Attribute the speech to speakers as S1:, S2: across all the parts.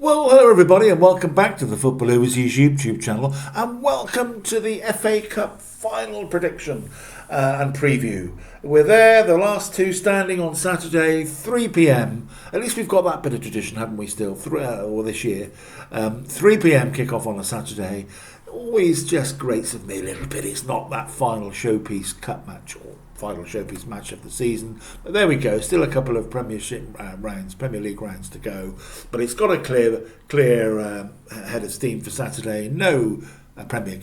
S1: Well, hello everybody, and welcome back to the Football Overseas YouTube channel, and welcome to the FA Cup final prediction and preview. We're there, the last two standing on Saturday, 3 p.m. At least we've got that bit of tradition, haven't we? Still, or this year, 3 p.m. kick-off on a Saturday. Always just grates of me a little bit. It's not that final showpiece cup match or final showpiece match of the season, but there we go. Still a couple of Premiership rounds, Premier League rounds to go, but it's got a clear head of steam for Saturday. No Premier League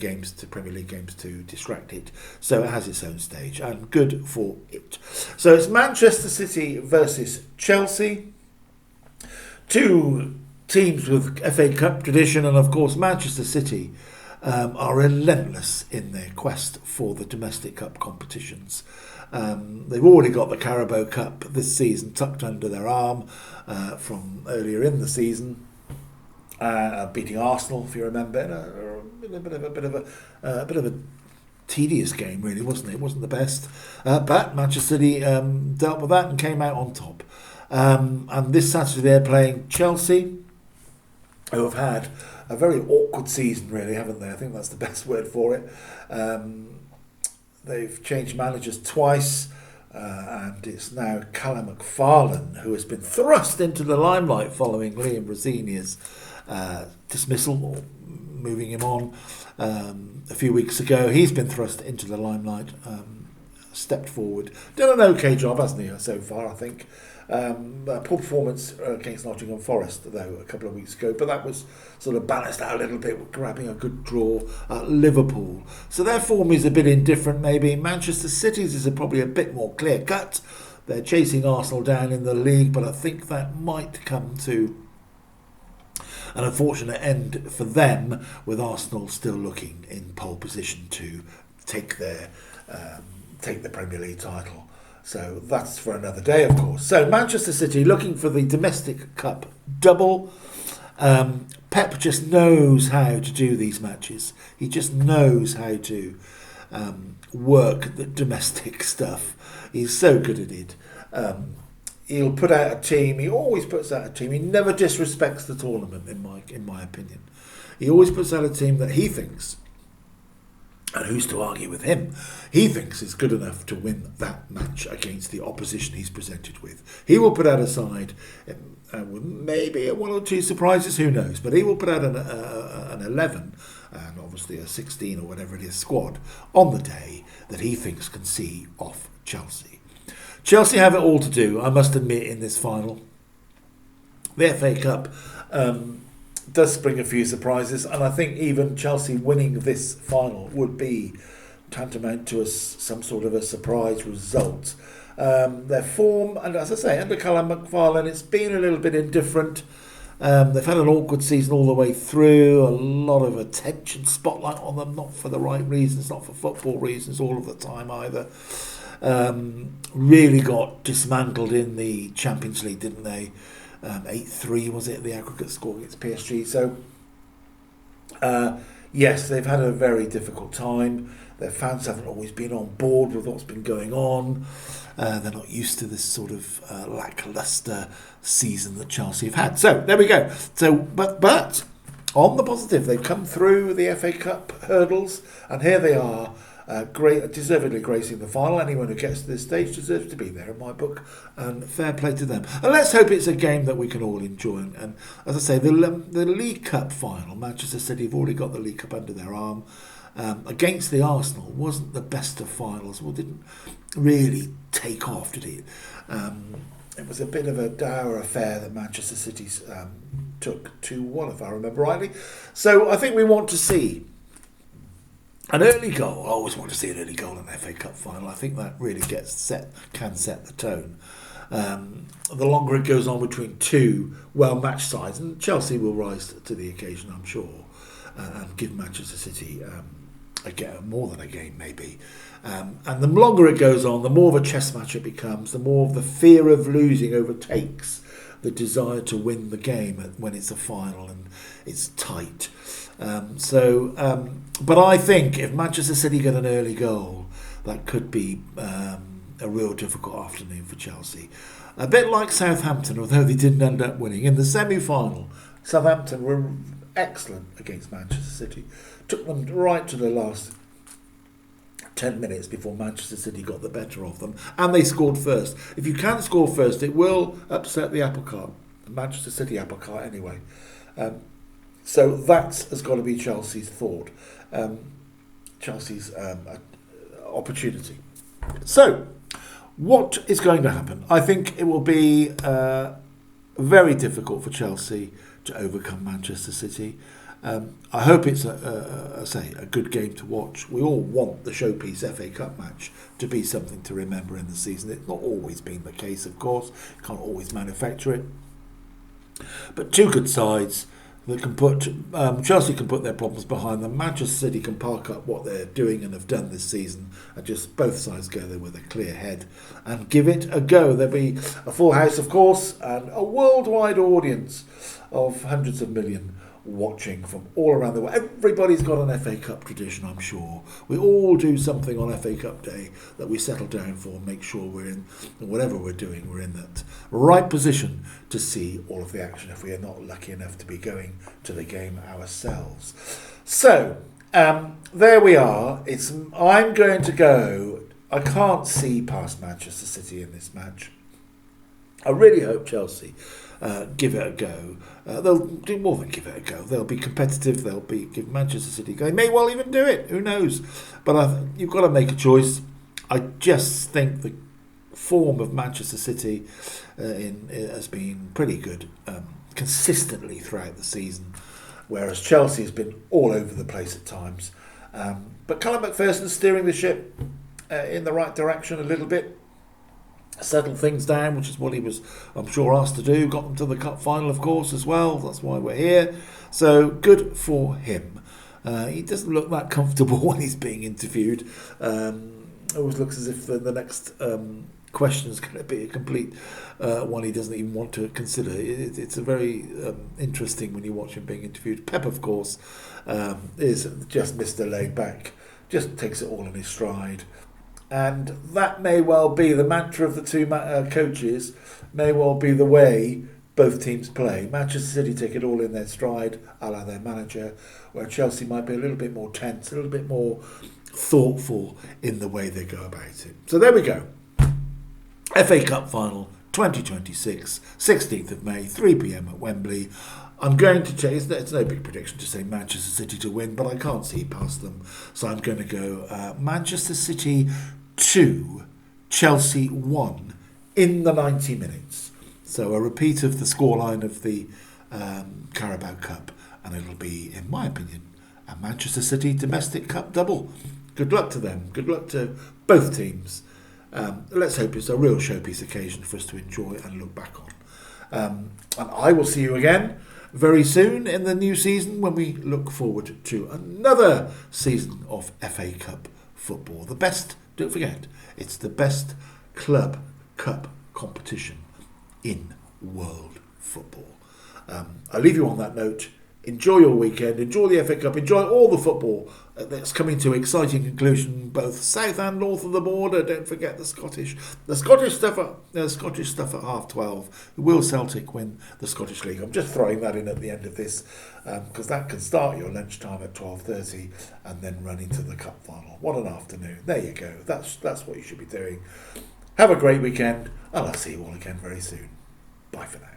S1: games to distract it, so it has its own stage, and good for it. So it's Manchester City versus Chelsea, two teams with FA Cup tradition, and of course Manchester City are relentless in their quest for the domestic cup competitions. They've already got the Carabao Cup this season tucked under their arm from earlier in the season, beating Arsenal, if you remember, in a bit of a tedious game, really, wasn't it? It wasn't the best, but Manchester City dealt with that and came out on top. And this Saturday they're playing Chelsea, who have had a very awkward season, really, haven't they? I think that's the best word for it. They've changed managers twice, and it's now Callum McFarlane who has been thrust into the limelight following Liam Rosenior's dismissal, or moving him on a few weeks ago. He's been thrust into the limelight, stepped forward, done an okay job, hasn't he, so far, I think. Poor performance against Nottingham Forest, though, a couple of weeks ago, but that was sort of balanced out a little bit with grabbing a good draw at Liverpool. So their form is a bit indifferent, maybe. Manchester City's is probably a bit more clear cut. They're chasing Arsenal down in the league, but I think that might come to an unfortunate end for them, with Arsenal still looking in pole position to take the Premier League title. So that's for another day, of course. So Manchester City looking for the domestic cup double. Pep just knows how to do these matches. He just knows how to work the domestic stuff. He's so good at it. He'll put out a team. He always puts out a team. He never disrespects the tournament, in my opinion. He always puts out a team that he thinks, and who's to argue with him, he thinks is good enough to win that match against the opposition he's presented with. He will put out a side, maybe one or two surprises, who knows, but he will put out an 11 and obviously a 16 or whatever it is squad on the day that he thinks can see off Chelsea. Chelsea have it all to do, I must admit, in this final. The FA Cup does bring a few surprises, and I think even Chelsea winning this final would be tantamount to some sort of a surprise result. Their form, and as I say, under Callum McFarlane, it's been a little bit indifferent. They've had an awkward season all the way through, a lot of attention, spotlight on them, not for the right reasons, not for football reasons all of the time either. Really got dismantled in the Champions League, didn't they? 8-3 was it, the aggregate score against PSG. So yes, they've had a very difficult time. Their fans haven't always been on board with what's been going on. They're not used to this sort of lackluster season that Chelsea have had. So there we go. So but on the positive, they've come through the FA Cup hurdles, and here they are, deservedly gracing the final. Anyone who gets to this stage deserves to be there, in my book, and fair play to them. And let's hope it's a game that we can all enjoy. And as I say, the League Cup final, Manchester City have already got the League Cup under their arm. Against the Arsenal wasn't the best of finals. Well, didn't really take off, did it? It was a bit of a dour affair that Manchester City took 2-1, if I remember rightly. So I think we want to see an early goal. I always want to see an early goal in the FA Cup final. I think that really can set the tone. The longer it goes on between two well-matched sides, and Chelsea will rise to the occasion, I'm sure, and give Manchester City more than a game, maybe. And the longer it goes on, the more of a chess match it becomes, the more of the fear of losing overtakes the desire to win the game when it's a final and it's tight. But I think if Manchester City get an early goal, that could be a real difficult afternoon for Chelsea. A bit like Southampton, although they didn't end up winning. In the semi-final, Southampton were excellent against Manchester City. Took them right to the last 10 minutes before Manchester City got the better of them, and they scored first. If you can score first, it will upset the apple cart, the Manchester City apple cart anyway. So that has got to be Chelsea's thought, Chelsea's opportunity. So, what is going to happen? I think it will be very difficult for Chelsea to overcome Manchester City. I hope it's a good game to watch. We all want the showpiece FA Cup match to be something to remember in the season. It's not always been the case, of course. You can't always manufacture it. But two good sides that can put Chelsea can put their problems behind them. Manchester City can park up what they're doing and have done this season, and just both sides go there with a clear head and give it a go. There'll be a full house, of course, and a worldwide audience of hundreds of million watching from all around the world. Everybody's got an FA Cup tradition, I'm sure. We all do something on FA Cup Day that we settle down for and make sure we're in, whatever we're doing, we're in that right position to see all of the action if we are not lucky enough to be going to the game ourselves. So, there we are. I'm going to go. I can't see past Manchester City in this match. I really hope Chelsea give it a go. They'll do more than give it a go. They'll be competitive. They'll give Manchester City a go. They may well even do it. Who knows? But you've got to make a choice. I just think the form of Manchester City has been pretty good consistently throughout the season, whereas Chelsea has been all over the place at times. But Callum McPherson's steering the ship in the right direction a little bit. Settled things down, which is what he was, I'm sure, asked to do. Got them to the cup final, of course, as well. That's why we're here. So good for him. He doesn't look that comfortable when he's being interviewed. Always looks as if the next question is going to be a complete one he doesn't even want to consider. It's a very interesting when you watch him being interviewed. Pep, of course, is just Mr. Laid Back. Just takes it all in his stride. And that may well be the mantra of the two coaches, may well be the way both teams play. Manchester City take it all in their stride, a la their manager, where Chelsea might be a little bit more tense, a little bit more thoughtful in the way they go about it. So there we go. FA Cup Final 2026, 16th of May, 3 p.m. at Wembley. I'm going to take, it's no big prediction to say Manchester City to win, but I can't see past them. So I'm going to go Manchester City 2, Chelsea 1 in the 90 minutes. So a repeat of the scoreline of the Carabao Cup, and it'll be, in my opinion, a Manchester City domestic cup double. Good luck to them. Good luck to both teams. Let's hope it's a real showpiece occasion for us to enjoy and look back on. And I will see you again very soon in the new season when we look forward to another season of FA Cup football. The best, don't forget, it's the best club cup competition in world football. I'll leave you on that note. Enjoy your weekend, enjoy the FA Cup, enjoy all the football that's coming to exciting conclusion, both south and north of the border. Don't forget the Scottish stuff at 12:30. Will Celtic win the Scottish League? I'm just throwing that in at the end of this because that can start your lunchtime at 12:30 and then run into the cup final. What an afternoon! There you go. That's what you should be doing. Have a great weekend, and I'll see you all again very soon. Bye for now.